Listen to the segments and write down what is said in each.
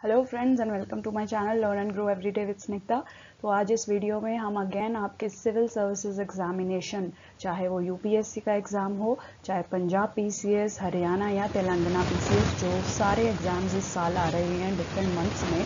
Hello friends and welcome to my channel learn and grow everyday with Snigdha. तो आज इस video में हम अगेन आपके सिविल सर्विसेज एग्जामिनेशन, चाहे वो यूपीएससी का एग्ज़ाम हो, चाहे पंजाब पीसीएस, हरियाणा या तेलंगाना पीसीएस, जो सारे एग्ज़ाम्स इस साल आ रहे हैं डिफरेंट मंथ्स में,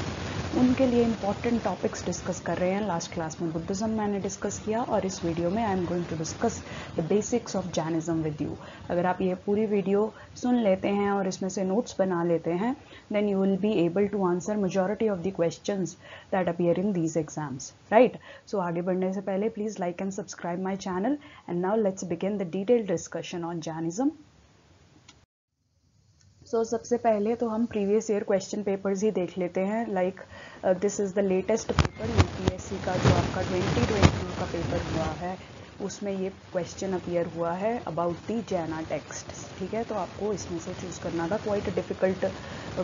उनके लिए इंपॉर्टेंट टॉपिक्स डिस्कस कर रहे हैं। लास्ट क्लास में बुद्धिज्म मैंने डिस्कस किया और इस वीडियो में I am going to discuss the basics of Jainism with you. अगर आप ये पूरी वीडियो सुन लेते हैं और इसमें से नोट्स बना लेते हैं, then you will be able to answer majority of the questions that appear in these exams, right? So आगे बढ़ने से पहले please like and subscribe my channel and now let's begin the detailed discussion on Jainism. So सबसे पहले तो हम previous year question papers ही देख लेते हैं। Like this is the latest paper UPSC का, जो आपका 2022 का पेपर हुआ है, उसमें ये क्वेश्चन अपीयर हुआ है अबाउट दी जैना टेक्स्ट। ठीक है, तो आपको इसमें से चूज़ करना था। क्वाइट डिफ़िकल्ट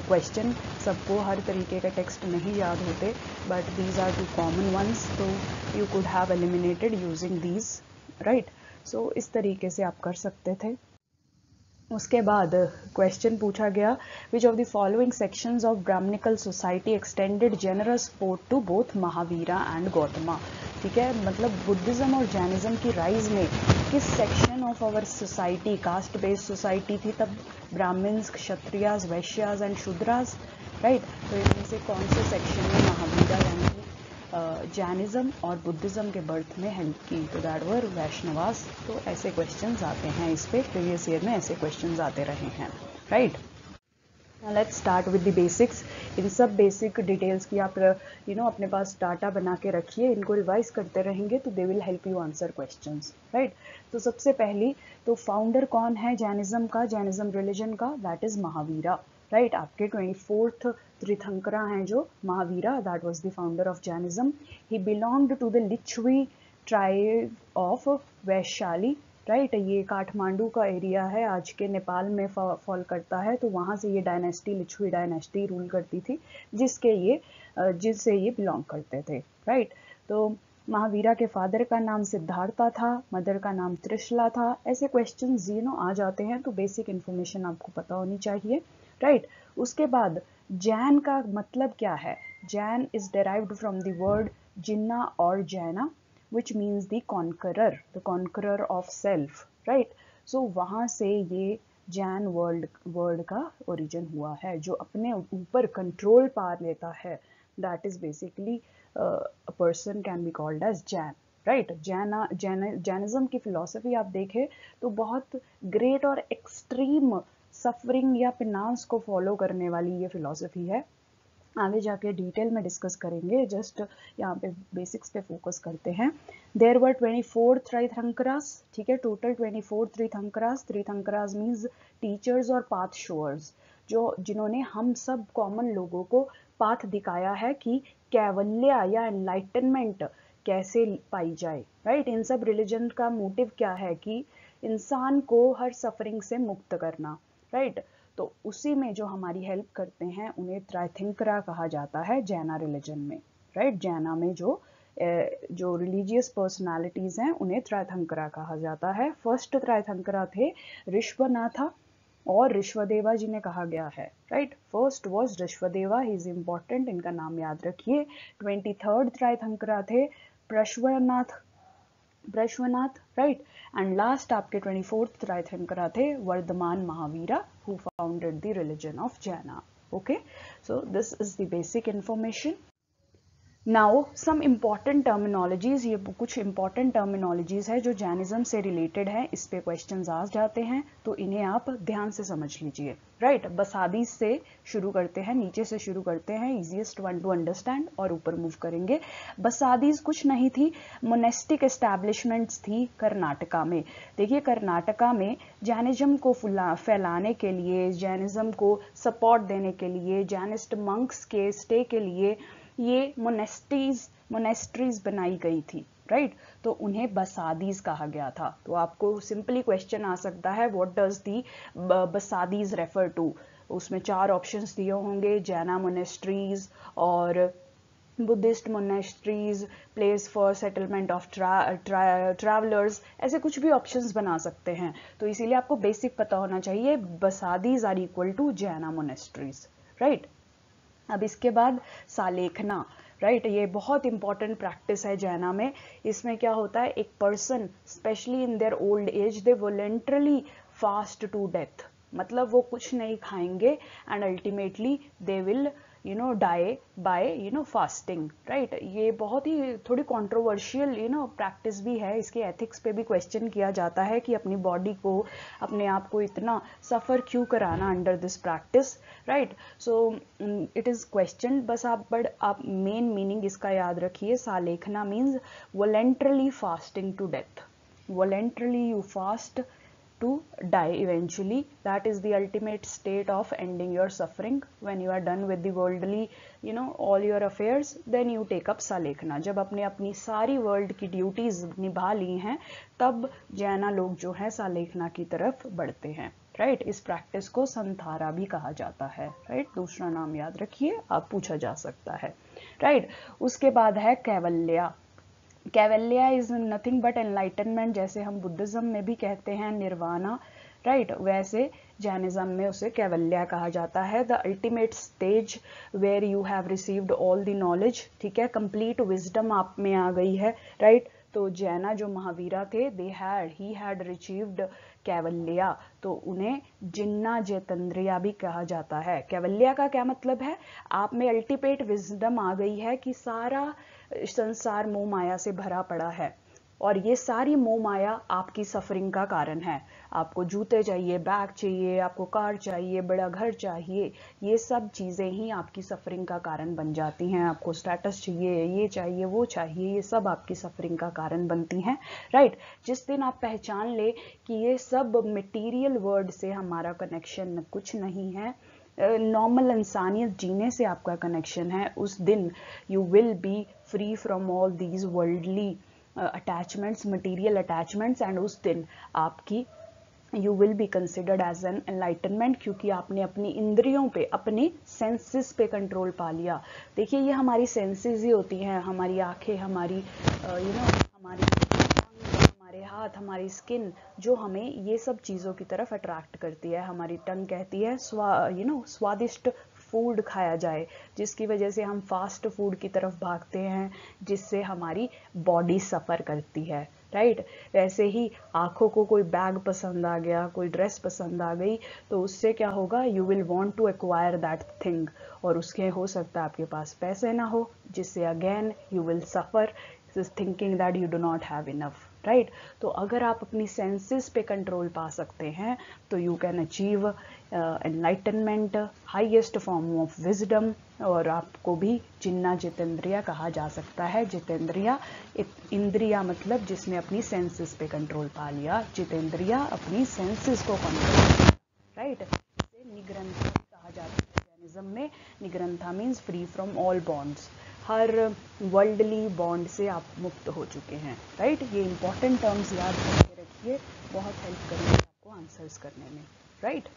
क्वेश्चन, सबको हर तरीके के टेक्स्ट नहीं याद होते, but these are two common ones, तो you could have eliminated using these, right. So इस तरीके से आप कर सकते थे। उसके बाद क्वेश्चन पूछा गया, which of the following sections of Brahmanical society extended generous support to both Mahavira and Gautama. ठीक है, मतलब बुद्धिज्म और जैनिज्म की राइज में किस section of our society, caste based society थी तब, ब्राह्मण्स, क्षत्रियास, वैश्यास एंड शूद्रास, राइट। तो इनमें से कौन से सेक्शन में महावीरा यानी जैनिज्म और बुद्धिज्म के बर्थ में हेल्प की? तो दैट वर वैष्णवास। तो ऐसे क्वेश्चंस आते हैं इस पे, प्रीवियस ईयर में ऐसे क्वेश्चंस आते रहे हैं, right. Let's start with the basics. इन सब बेसिक डिटेल्स की आप अपने पास डाटा बना के रखिए, इनको रिवाइज करते रहेंगे तो they will help you answer questions, right. तो सबसे पहली, तो फाउंडर कौन है जैनिज्म का, जैनिज्म रिलीजन का? That is Mahavira, right. आपके 24th तीर्थंकरा हैं जो Mahavira, that was the founder of Jainism. He belonged to the Lichchhavi tribe of Vaishali, right. ये काठमांडू का एरिया है, आज के नेपाल में फॉल करता है, तो वहाँ से ये डायनेस्टी, लिच्छवी डायनेस्टी रूल करती थी, जिससे ये बिलोंग करते थे, राइट। तो महावीरा के फादर का नाम सिद्धार्था था, मदर का नाम त्रिशला था। ऐसे क्वेश्चंस आ जाते हैं, तो बेसिक इन्फॉर्मेशन आपको पता होनी चाहिए, राइट। उसके बाद जैन का मतलब क्या है? Jain is derived from the word Jina और Jaina, which means the conqueror of self, right? So वहाँ से ये जैन वर्ड का ओरिजिन हुआ है, जो अपने ऊपर कंट्रोल पा लेता है। That is basically a person can be called as Jain, right. Jainism की फिलॉसफी आप देखें तो बहुत ग्रेट और एक्सट्रीम सफरिंग या पिनांस को फॉलो करने वाली ये फिलॉसफी है। आगे जाके डिटेल में डिस्कस करेंगे, जस्ट यहाँ पे बेसिक्स पे फोकस करते हैं। देयर वर 24 तीर्थंकरास, ठीक है, टोटल 24 तीर्थंकरास। तीर्थंकरास मीन्स टीचर्स और पाथ शोअर्स, जिन्होंने हम सब कॉमन लोगों को पाथ दिखाया है कि कैवल्य या एनलाइटनमेंट कैसे पाई जाए, राइट। इन सब रिलीजन का मोटिव क्या है? कि इंसान को हर सफरिंग से मुक्त करना, राइट। तो उसी में जो हमारी हेल्प करते हैं उन्हें त्रैथिंकरा कहा जाता है जैना रिलीजन में, राइट। जैना में जो रिलीजियस पर्सनालिटीज हैं उन्हें त्रैथंकरा कहा जाता है। फर्स्ट त्रैथंकरा थे ऋष्वनाथा और ऋष्वदेवा जी ने कहा गया है, right. First was Rishabhadeva, he is important, इनका नाम याद रखिए। 23rd त्रैथंकरा थे प्रश्वनाथ, राइट। एंड लास्ट आपके 24th तीर्थंकरा थे Vardhamana Mahavira, who founded the religion of Jaina. Okay, so this is the basic information. Now some important terminologies, ये कुछ इंपॉर्टेंट टर्मिनोलॉजीज है जो जैनिज्म से रिलेटेड है, इस पे क्वेश्चंस आ जाते हैं, तो इन्हें आप ध्यान से समझ लीजिए, राइट। बसादीज से शुरू करते हैं, नीचे से शुरू करते हैं, इजीएस्ट वन टू अंडरस्टैंड, और ऊपर मूव करेंगे। बसादीज कुछ नहीं थी, मोनेस्टिक एस्टैब्लिशमेंट्स थी कर्नाटका में। देखिए, कर्नाटका में जैनिज्म को फैलाने के लिए, जैनिज्म को सपोर्ट देने के लिए, जैनिस्ट मंक्स के स्टे के लिए ये मोनेस्ट्रीज बनाई गई थी, राइट। तो उन्हें बसादीज कहा गया था। तो आपको सिंपली क्वेश्चन आ सकता है, what does the basadis refer to? उसमें 4 ऑप्शंस दिए होंगे, जैना मोनेस्ट्रीज और Buddhist monasteries, place for settlement of travellers, ऐसे कुछ भी ऑप्शंस बना सकते हैं। तो इसीलिए आपको बेसिक पता होना चाहिए, बसादीज आर इक्वल टू जैना मोनेस्ट्रीज, राइट। अब इसके बाद सालेखना, राइट, ये बहुत इंपॉर्टेंट प्रैक्टिस है जैना में। इसमें क्या होता है, एक person specially in their old age they voluntarily fast to death, मतलब वो कुछ नहीं खाएंगे and ultimately they will die by fasting, right. ये बहुत ही थोड़ी कंट्रोवर्शियल प्रैक्टिस भी है, इसके एथिक्स पे भी क्वेश्चन किया जाता है कि अपनी बॉडी को, अपने आप को इतना सफर क्यों कराना under this practice, right. So it is question, बस आप मेन मीनिंग इसका याद रखिए। Sallekhana means voluntarily fasting to death, voluntarily you fast to die eventually. That is the ultimate state of ending your suffering. When you are done with the worldly all your affairs, then you take up सालेखना। जब अपने अपनी सारी world की duties निभा ली हैं, तब जैना लोग जो है सालेखना की तरफ बढ़ते हैं, राइट। इस प्रैक्टिस को संथारा भी कहा जाता है, राइट। दूसरा नाम याद रखिए, आप पूछा जा सकता है, राइट। उसके बाद है कैवल्या। कैवल्या इज नथिंग बट एनलाइटनमेंट, जैसे हम बुद्धिज्म में भी कहते हैं निर्वाणा, राइट, वैसे जैनिज्म में उसे कैवल्या कहा जाता है। The ultimate stage where you have received all the knowledge, ठीक है, कंप्लीट विजडम आप में आ गई है, राइट। तो जैना जो महावीरा थे, ही हैड रिसीव्ड कैवल्या, तो उन्हें जिन्ना जितेंद्रिया भी कहा जाता है। कैवल्या का क्या मतलब है, आप में अल्टीमेट विजडम आ गई है कि सारा संसार मोह माया से भरा पड़ा है, और ये सारी मोह माया आपकी सफरिंग का कारण है। आपको जूते चाहिए, बैग चाहिए, आपको कार चाहिए, बड़ा घर चाहिए, ये सब चीजें ही आपकी सफरिंग का कारण बन जाती हैं। आपको स्टेटस चाहिए, ये चाहिए, वो चाहिए, ये सब आपकी सफरिंग का कारण बनती हैं, राइट। जिस दिन आप पहचान ले कि ये सब मटेरियल वर्ल्ड से हमारा कनेक्शन कुछ नहीं है, नॉर्मल इंसानियत जीने से आपका कनेक्शन है, उस दिन you will be free from all these worldly attachments, material attachments, and उस दिन आपकी you will be considered as an enlightenment, क्योंकि आपने अपनी इंद्रियों पे, अपने सेंसेस पे कंट्रोल पा लिया। देखिए, ये हमारी सेंसेस ही होती हैं, हमारी आंखें, हमारी हमारी हमारे हाथ, हमारी स्किन, जो हमें ये सब चीज़ों की तरफ अट्रैक्ट करती है। हमारी टंग कहती है स्वादिष्ट फूड खाया जाए, जिसकी वजह से हम फास्ट फूड की तरफ भागते हैं, जिससे हमारी बॉडी सफ़र करती है, राइट। वैसे ही आँखों को कोई बैग पसंद आ गया, कोई ड्रेस पसंद आ गई, तो उससे क्या होगा, you will want to acquire that thing, और उसके हो सकता है आपके पास पैसे ना हो, जिससे again you will suffer thinking that you do not have enough, right. तो अगर आप अपनी सेंसेस पे कंट्रोल पा सकते हैं, तो you can achieve enlightenment, highest form of wisdom, और आपको भी जिन्ना जितेंद्रिया कहा जा सकता है। जितेंद्रिया, इंद्रिया मतलब जिसने अपनी सेंसेस पे कंट्रोल पा लिया, जितेंद्रिया अपनी सेंसेस को कंट्रोल, राइट। इसे निग्रंथा कहा जाता है जैनिज्म में। Nirgrantha means free from all bonds, हर वर्ल्डली बॉन्ड से आप मुक्त हो चुके हैं, राइट। ये इंपॉर्टेंट टर्म्स याद करके रखिए, बहुत हेल्प करेंगे आपको आंसर्स करने में, राइट।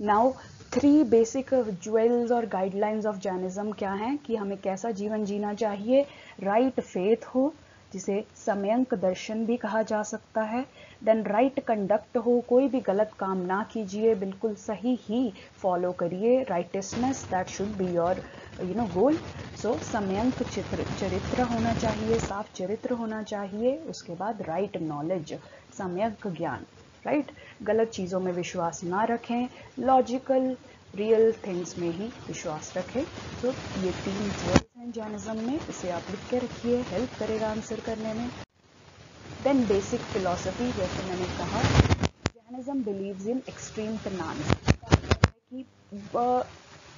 नाउ 3 बेसिक ज्वेल्स और गाइडलाइंस ऑफ जैनिज्म क्या हैं, कि हमें कैसा जीवन जीना चाहिए। राइट फेथ हो, जिसे सम्यक दर्शन भी कहा जा सकता है। देन राइट कंडक्ट हो, कोई भी गलत काम ना कीजिए, बिल्कुल सही ही फॉलो करिए। Rightness, that should be your goal. So सम्यक चरित्र होना चाहिए, साफ चरित्र होना चाहिए। उसके बाद राइट नॉलेज, सम्यक ज्ञान, राइट। गलत चीज़ों में विश्वास ना रखें, लॉजिकल रियल थिंग्स में ही विश्वास रखें। तो ये 3 ज्वेल्स हैं जैनिज्म में, इसे आप लिख के रखिए, हेल्प करेगा आंसर करने में। देन बेसिक फिलॉसफी, जैसे मैंने कहा, जैनिज्म बिलीव्स इन एक्सट्रीम पेनांस, कि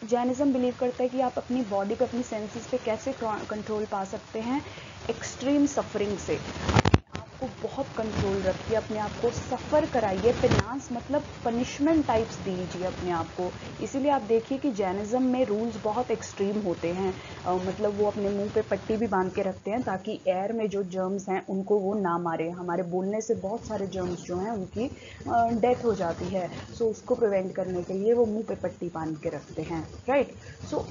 जैनिज्म बिलीव करता है कि आप अपनी बॉडी पे, अपनी सेंसेस पे कैसे कंट्रोल पा सकते हैं, एक्सट्रीम सफरिंग से। आपको बहुत कंट्रोल रखिए, अपने आप को सफ़र कराइए। पेनांस मतलब पनिशमेंट टाइप्स दीजिए अपने आप को। इसीलिए आप देखिए कि जैनिज्म में रूल्स बहुत एक्सट्रीम होते हैं, मतलब वो अपने मुंह पे पट्टी भी बांध के रखते हैं, ताकि एयर में जो जर्म्स हैं उनको वो ना मारे। हमारे बोलने से बहुत सारे जर्म्स जो हैं उनकी डेथ हो जाती है, सो उसको प्रिवेंट करने के लिए वो मुंह पे पट्टी बांध के रखते हैं, राइट। सो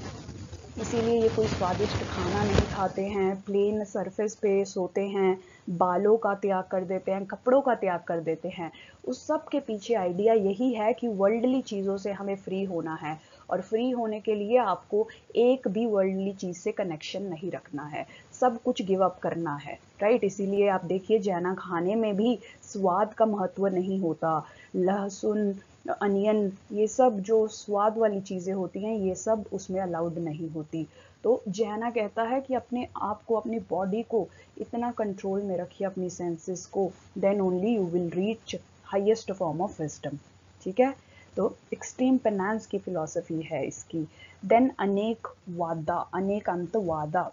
इसीलिए ये कोई स्वादिष्ट खाना नहीं खाते हैं, प्लेन सरफेस पे सोते हैं, बालों का त्याग कर देते हैं, कपड़ों का त्याग कर देते हैं। उस सब के पीछे आइडिया यही है कि वर्ल्डली चीज़ों से हमें फ्री होना है, और फ्री होने के लिए आपको एक भी वर्ल्डली चीज से कनेक्शन नहीं रखना है, सब कुछ गिव अप करना है, राइट। इसीलिए आप देखिए जैना खाने में भी स्वाद का महत्व नहीं होता, लहसुन, अनियन, ये सब जो स्वाद वाली चीजें होती हैं ये सब उसमें अलाउड नहीं होती। तो जैना कहता है कि अपने आप को, अपनी बॉडी को इतना कंट्रोल में रखिए, अपनी सेंसेस को, then only you will reach highest form of wisdom, ठीक है। तो एक्सट्रीम पेनांस की फिलॉसफी है इसकी। देन अनेक वादा, अनेक अंतवादा,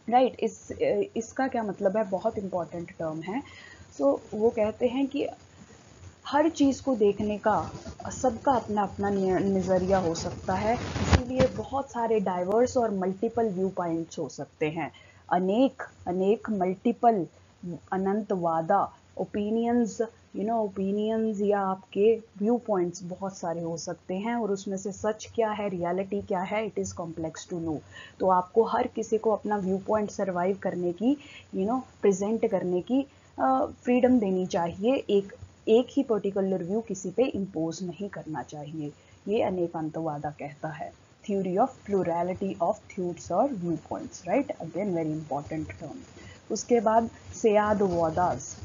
राइट। इसका क्या मतलब है, बहुत इंपॉर्टेंट टर्म है। सो वो कहते हैं कि हर चीज़ को देखने का सबका अपना अपना नज़रिया हो सकता है, इसीलिए बहुत सारे डाइवर्स और मल्टीपल व्यू पॉइंट्स हो सकते हैं। अनेक अनेक मल्टीपल, अनंत वादा, ओपिनियंस, ओपिनियंस या आपके व्यू पॉइंट्स बहुत सारे हो सकते हैं, और उसमें से सच क्या है, रियलिटी क्या है, it is complex to know. तो आपको हर किसी को अपना व्यू पॉइंट सर्वाइव करने की, प्रेजेंट करने की फ्रीडम देनी चाहिए, एक ही पर्टिकुलर व्यू किसी पे इम्पोज नहीं करना चाहिए। ये अनेकांतवादा कहता है, थ्योरी ऑफ प्लुरैलिटी ऑफ थॉट्स और view points, right. Again very important term. उसके बाद सेयादवादास,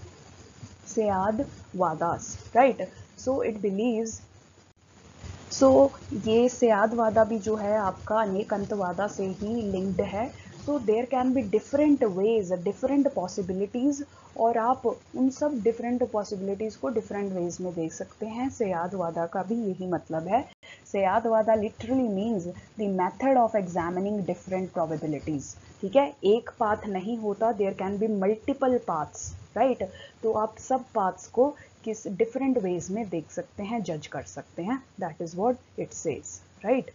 सेयादवादास, राइट। सो इट बिलीव्स, सो ये सेयादवादा भी जो है आपका अनेकांतवादा से ही लिंक्ड है। So there can be different ways, different possibilities, और आप उन सब डिफरेंट पॉसिबिलिटीज को डिफरेंट वेज में देख सकते हैं। सेयादवादा का भी यही मतलब है। Syadvada literally means the method of examining different probabilities, ठीक है। एक पाथ नहीं होता, there can be multiple paths, right. तो आप सब पाथ्स को किस डिफरेंट वेज में देख सकते हैं, जज कर सकते हैं, that is what it says, right.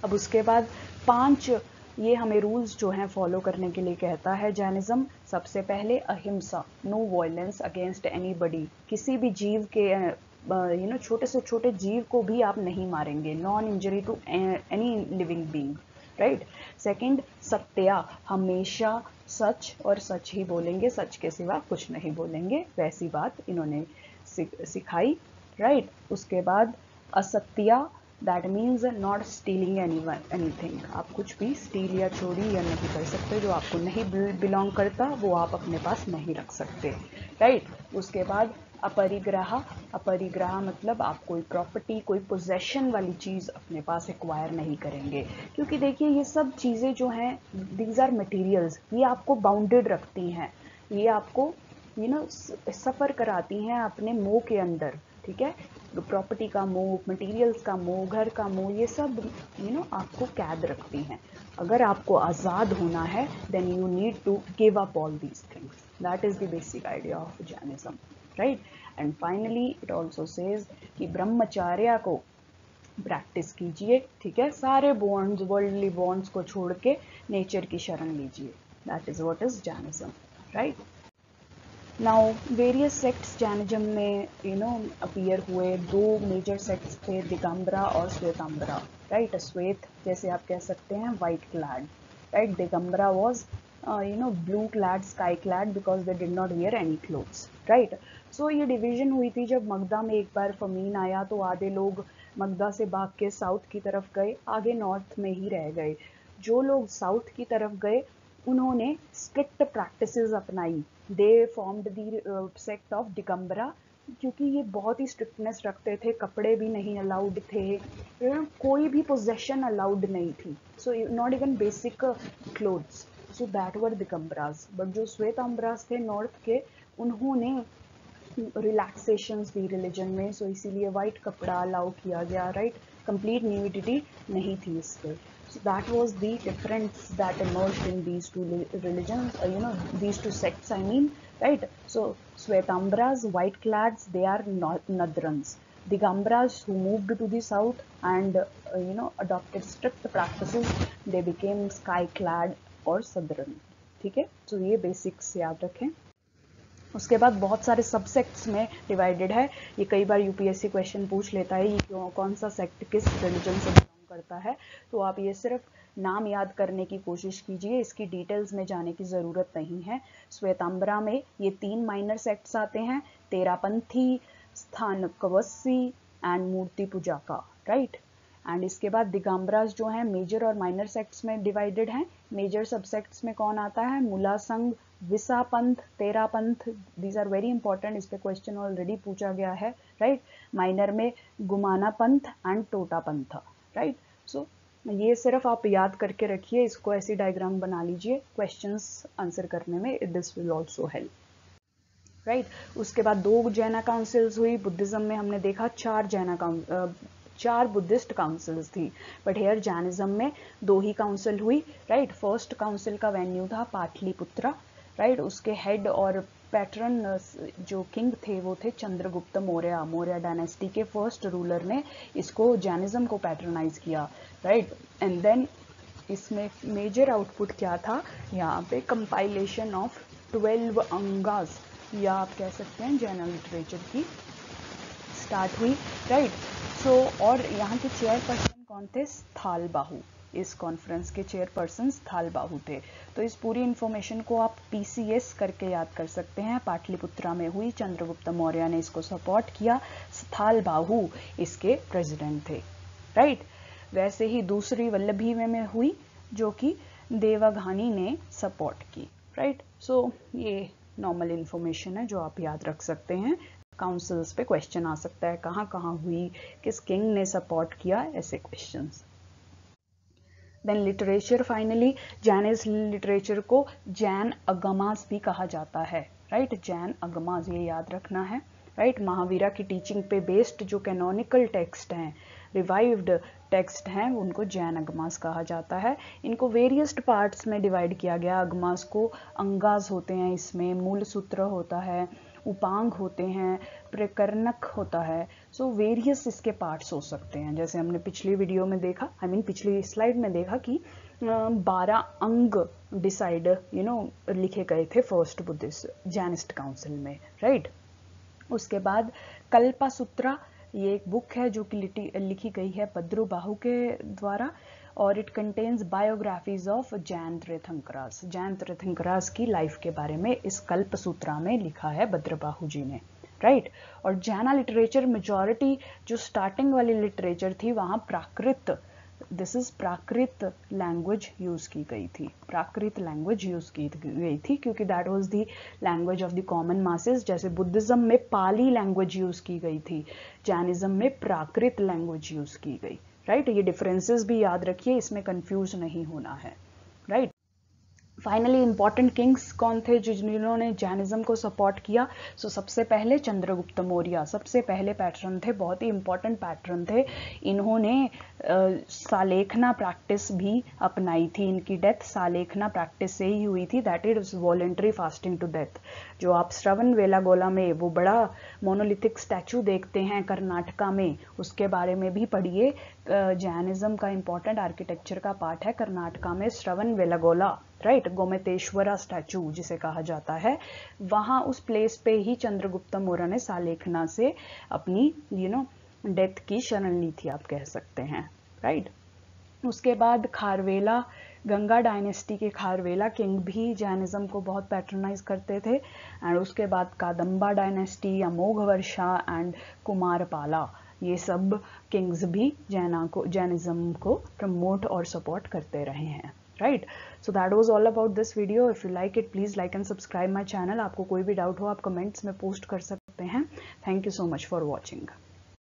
अब उसके बाद 5 ये हमें रूल्स जो हैं फॉलो करने के लिए कहता है जैनिज्म। सबसे पहले अहिंसा, नो वायलेंस अगेंस्ट एनीबडी, किसी भी जीव के छोटे से छोटे जीव को भी आप नहीं मारेंगे, non injury to any living being, right. Second satya, हमेशा सच और सच ही बोलेंगे, सच के सिवा कुछ नहीं बोलेंगे, वैसी बात इन्होंने सिखाई, राइट। उसके बाद असत्या, that means not stealing anything, आप कुछ भी स्टील या चोरी या नहीं कर सकते, जो आपको नहीं बिलोंग करता वो आप अपने पास नहीं रख सकते, राइट। उसके बाद अपरिग्रह, अपरिग्रह मतलब आप कोई प्रॉपर्टी, कोई पोजेशन वाली चीज़ अपने पास एक्वायर नहीं करेंगे, क्योंकि देखिए ये सब चीज़ें जो हैं दीज आर मटेरियल्स, ये आपको बाउंडेड रखती हैं, ये आपको सफ़र कराती हैं अपने मोह के अंदर, ठीक है। प्रॉपर्टी का मोह, मटेरियल्स का मोह, घर का मोह, ये सब आपको कैद रखती हैं। अगर आपको आज़ाद होना है then you need to give up all these things, that is the basic idea of Jainism, right. And finally it also says कि ब्रह्मचर्य को प्रैक्टिस कीजिए, ठीक है। सारे बॉन्ड्स, वर्ल्डली बॉन्ड्स को छोड़ के नेचर की शरण लीजिए, that is what is Jainism, right. Now various sects Jainism में अपीयर हुए। 2 मेजर सेक्ट्स थे, दिगंबरा और श्वेतांबरा, राइट। श्वेत जैसे आप कह सकते हैं white clad, right. Digambara was blue clad, sky clad, because they did not wear any clothes, right. So ये डिवीजन हुई थी जब मगधा में एक बार फमीन आया, तो आधे लोग मगधा से भाग के साउथ की तरफ गए, आगे नॉर्थ में ही रह गए। जो लोग साउथ की तरफ गए उन्होंने स्ट्रिक्ट प्रैक्टिसेस अपनाई, दे formed the sect of Digambara, क्योंकि ये बहुत ही स्ट्रिक्टनेस रखते थे, कपड़े भी नहीं अलाउड थे, कोई भी पोजेशन अलाउड नहीं थी, so not even basic clothes, so that were Digambaras. But जो श्वेतांबरास थे नॉर्थ के, उन्होंने रिलैक्सेशंस दी रिलीजन में, सो इसीलिए वाइट कपड़ा अलाउ किया गया, राइट। कंप्लीट न्यूडिटी नहीं थी इस पे। So that was the difference that emerged in these two religions, these two sects, I mean, right. So Svetambras, white clads, they are Nadrans. Digambras, who moved to the south and adopted strict practices, they became sky clad or Sadran, ठीक है। तो ये basics याद रखें। उसके बाद बहुत सारे सबसेक्ट्स में डिवाइडेड है, ये कई बार यूपीएससी क्वेश्चन पूछ लेता है ये कौन सा सेक्ट किस रिलीजन से बिलोंग करता है, तो आप ये सिर्फ नाम याद करने की कोशिश कीजिए, इसकी डिटेल्स में जाने की ज़रूरत नहीं है। श्वेतांबरा में ये 3 माइनर सेक्ट्स आते हैं, तेरापंथी, स्थानकवसी एंड मूर्ति पूजा का, राइट। एंड इसके बाद दिगंबरास जो हैं मेजर और माइनर सेक्ट्स में डिवाइडेड हैं। मेजर सबसेक्ट्स में कौन आता है? मूला संघ, विसा पंथ, तेरा पंथ, दीज आर वेरी इंपॉर्टेंट, इस पे क्वेश्चन ऑलरेडी पूछा गया है, राइट। माइनर में गुमाना पंथ एंड टोटा पंथ, राइट। सो ये सिर्फ आप याद करके रखिए, इसको ऐसी डायग्राम बना लीजिए, क्वेश्चंस आंसर करने में this will also help, right. उसके बाद 2 जैना काउंसिल्स हुई। बुद्धिज्म में हमने देखा 4 बुद्धिस्ट काउंसिल्स थी, बट हेयर जैनिज्म में 2 ही काउंसिल हुई, राइट। फर्स्ट काउंसिल का वेन्यू था पाटलिपुत्रा, राइट। उसके हेड और पैटर्न जो किंग थे वो थे चंद्रगुप्त मौर्य, मौर्य डायनेस्टी के फर्स्ट रूलर ने इसको जैनिज्म को पैटर्नाइज किया, राइट। एंड देन इसमें मेजर आउटपुट क्या था? यहाँ पे कंपाइलेशन ऑफ 12 अंगास, या आप कह सकते हैं जैन लिटरेचर की स्टार्ट हुई, राइट। सो और यहाँ के चेयरपर्सन कौन थे? स्थालबाहु, इस कॉन्फ्रेंस के चेयरपर्सन स्थालबाहु थे। तो इस पूरी इंफॉर्मेशन को आप PCS करके याद कर सकते हैं। पाटलिपुत्रा में हुई, चंद्रगुप्त मौर्य ने इसको सपोर्ट किया, स्थालबाहु इसके प्रेसिडेंट थे, राइट। वैसे ही दूसरी वल्लभी में हुई जो कि देवघानी ने सपोर्ट की, राइट। सो ये नॉर्मल इंफॉर्मेशन है जो आप याद रख सकते हैं। काउंसिल्स पे क्वेश्चन आ सकता है, कहाँ कहाँ हुई, किस किंग ने सपोर्ट किया, ऐसे questions. Then literature, finally Jainism literature को जैन अगमास भी कहा जाता है, राइट। जैन अगमास, ये याद रखना है, राइट। महावीरा की टीचिंग पे बेस्ड जो कैनोनिकल टेक्स्ट हैं, रिवाइव्ड टेक्स्ट हैं, उनको जैन अगमास कहा जाता है। इनको वेरियस पार्ट्स में डिवाइड किया गया। अगमास को अंगास होते हैं, इसमें मूल सूत्र होता है, उपांग होते हैं, प्रकरणक होता है। सो वेरियस इसके पार्ट्स हो सकते हैं। जैसे हमने पिछली वीडियो में देखा, पिछली स्लाइड में देखा कि 12 अंग डिसाइड लिखे गए थे फर्स्ट बुद्धिस्ट जैनिस्ट काउंसिल में, राइट। उसके बाद कल्पसूत्रा, ये एक बुक है जो कि लिखी गई है भद्रुबाहु के द्वारा, और it contains biographies of Jain Tirthankaras. Jain Tirthankaras की लाइफ के बारे में इस कल्पसूत्रा में लिखा है भद्रबाहु जी ने, राइट। और जैना लिटरेचर मेजॉरिटी जो स्टार्टिंग वाली लिटरेचर थी वहाँ Prakrit, this is Prakrit language use की गई थी, प्राकृत लैंग्वेज यूज की गई थी, क्योंकि that was the language of the common masses. जैसे बुद्धिज्म में पाली लैंग्वेज यूज की गई थी, जैनिज्म में प्राकृत लैंग्वेज यूज की गई, राइट। ये डिफरेंसेस भी याद रखिए, इसमें कंफ्यूज नहीं होना है, राइट। फाइनली इंपॉर्टेंट किंग्स कौन थे जिन्होंने जैनिज्म को सपोर्ट किया? सो सबसे पहले चंद्रगुप्त मौर्य सबसे पहले पैटर्न थे, बहुत ही इंपॉर्टेंट पैटर्न थे। इन्होंने सालेखना प्रैक्टिस भी अपनाई थी। इनकी डेथ सालेखना प्रैक्टिस से ही हुई थी, that is voluntary fasting to death. जो आप श्रवण बेलागोला में वो बड़ा मोनोलिथिक स्टैचू देखते हैं कर्नाटका में, उसके बारे में भी पढ़िए। जैनिज्म का इंपॉर्टेंट आर्किटेक्चर का पार्ट है कर्नाटका में श्रवण बेलागोला, राइट। गोमतेश्वरा स्टैचू जिसे कहा जाता है, वहां उस प्लेस पे ही चंद्रगुप्त मौर्य ने सालेखना से अपनी डेथ की शरण ली थी, आप कह सकते हैं, राइट। उसके बाद खारवेला, गंगा डायनेस्टी के खारवेला किंग भी जैनिज्म को बहुत पैट्रोनाइज करते थे। एंड उसके बाद कादम्बा डायनेस्टी, अमोघवर्षा एंड कुमारपाला, ये सब किंग्स भी जैनिज्म को प्रमोट और सपोर्ट करते रहे हैं, right. So that was all about this video. If you like it please like and subscribe my channel. आपको कोई भी डाउट हो आप कमेंट्स में पोस्ट कर सकते हैं। Thank you so much for watching.